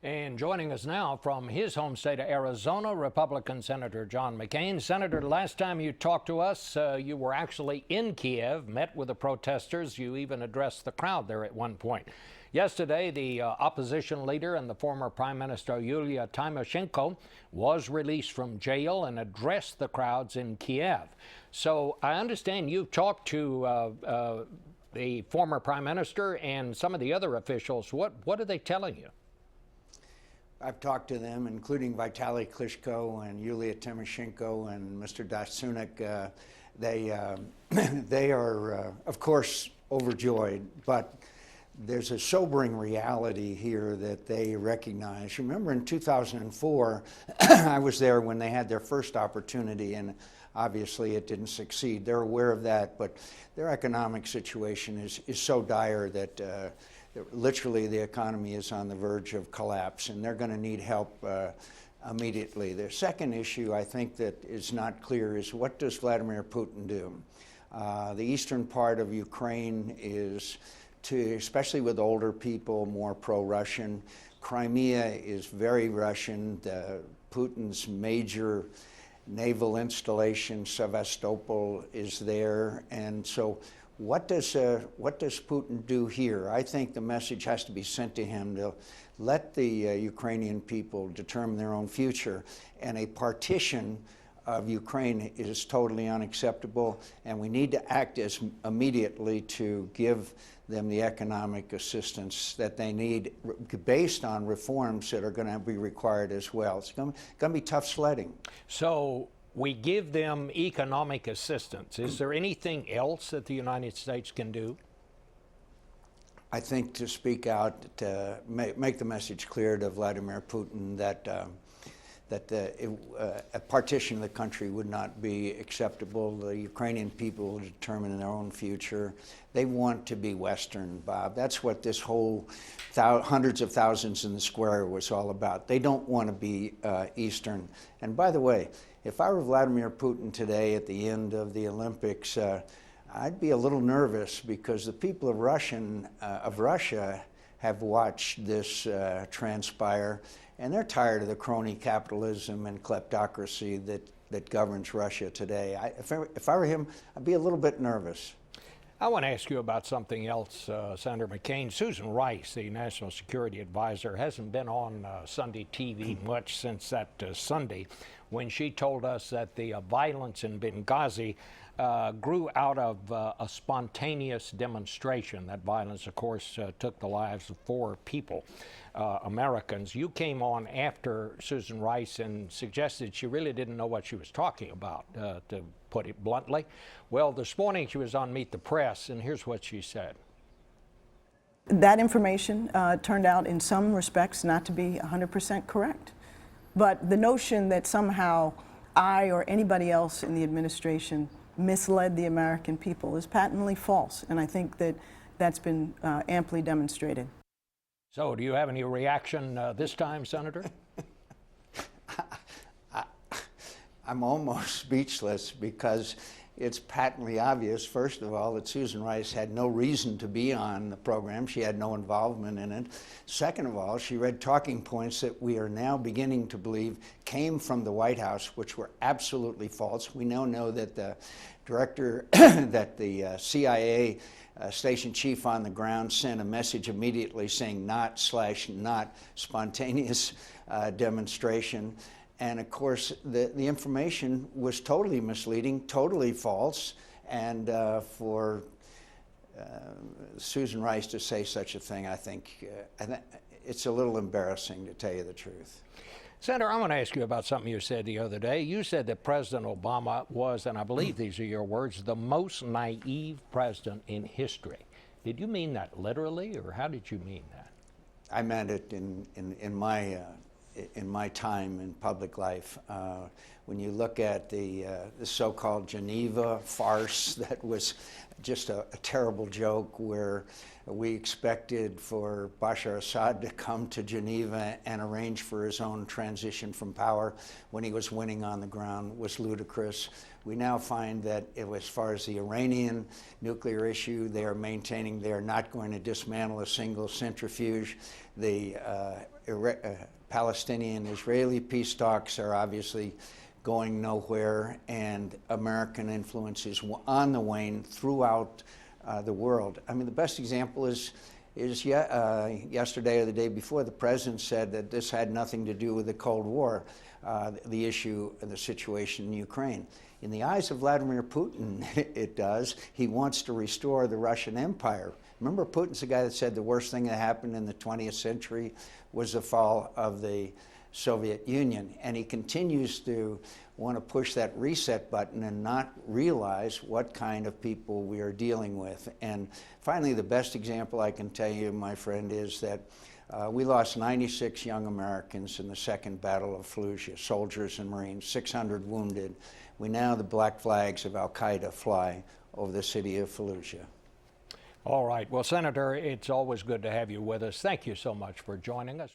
And joining us now from his home state of Arizona, Republican Senator John McCain. Senator, last time you talked to us, you were actually in Kiev, met with the protesters. You even addressed the crowd there at one point. Yesterday, the opposition leader and the former Prime Minister Yulia Tymoshenko was released from jail and addressed the crowds in Kiev. So I understand you've talked to the former Prime Minister and some of the other officials. What are they telling you? I've talked to them, including Vitaly Klitschko and Yulia Tymoshenko and Mr. Dasyuk. They are, of course, overjoyed, but there's a sobering reality here that they recognize. Remember, in 2004, I was there when they had their first opportunity, and obviously it didn't succeed. They're aware of that, but their economic situation is so dire that literally the economy is on the verge of collapse, and they're going to need help immediately. The second issue I think that is not clear is, what does Vladimir Putin do? The eastern part of Ukraine is, especially with older people, more pro-Russian. Crimea is very Russian. Putin's major naval installation, Sevastopol, is there, and so what does Putin do here? I think the message has to be sent to him to let the Ukrainian people determine their own future, and a partition of Ukraine is totally unacceptable, and we need to act immediately to give them the economic assistance that they need based on reforms that are going to be required as well. It's going to be tough sledding. So we give them economic assistance. Is there anything else that the United States can do? I think to speak out, to make the message clear to Vladimir Putin that a partition of the country would not be acceptable. The Ukrainian people will determine their own future. They want to be Western, Bob. That's what this whole hundreds of thousands in the square was all about. They don't want to be Eastern. And by the way, if I were Vladimir Putin today at the end of the Olympics, I'd be a little nervous, because the people of Russia have watched this transpire, and they're tired of the crony capitalism and kleptocracy that governs Russia today. If I were him, I'd be a little bit nervous. I want to ask you about something else, Senator McCain. Susan Rice, the National Security Advisor, hasn't been on Sunday TV much since that Sunday, when she told us that the violence in Benghazi grew out of a spontaneous demonstration. That violence, of course, took the lives of 4 people, Americans. You came on after Susan Rice and suggested she really didn't know what she was talking about, to put it bluntly. Well, this morning she was on Meet the Press, and here's what she said. That information turned out in some respects not to be 100% correct. But the notion that somehow I or anybody else in the administration misled the American people is patently false, and I think that that's been amply demonstrated. So do you have any reaction this time, Senator? I'm almost speechless, because it's patently obvious, first of all, that Susan Rice had no reason to be on the program. She had no involvement in it. Second of all, she read talking points that we are now beginning to believe came from the White House, which were absolutely false. We now know that the director, that the CIA station chief on the ground sent a message immediately saying not spontaneous demonstration. And of course, the information was totally misleading, totally false, and for Susan Rice to say such a thing, I think it's a little embarrassing, to tell you the truth. Senator, I want to ask you about something you said the other day. You said that President Obama was, and I believe these are your words, the most naive president in history. Did you mean that literally, or how did you mean that? I meant it in my time in public life. When you look at the so-called Geneva farce, that was just a terrible joke, where we expected for Bashar Assad to come to Geneva and arrange for his own transition from power when he was winning on the ground, was ludicrous. We now find that as far as the Iranian nuclear issue, they are maintaining they are not going to dismantle a single centrifuge. The Palestinian-Israeli peace talks are obviously going nowhere, and American influence is on the wane throughout the world. I mean, the best example is yesterday or the day before, the president said that this had nothing to do with the Cold War, the issue, the situation in Ukraine. In the eyes of Vladimir Putin, it does. He wants to restore the Russian Empire. Remember, Putin's the guy that said the worst thing that happened in the 20th century was the fall of the Soviet Union, and he continues to want to push that reset button and not realize what kind of people we are dealing with. And finally, the best example I can tell you, my friend, is that we lost 96 young Americans in the Second Battle of Fallujah, soldiers and Marines, 600 wounded. We now, the black flags of Al-Qaeda fly over the city of Fallujah. All right. Well, Senator, it's always good to have you with us. Thank you so much for joining us.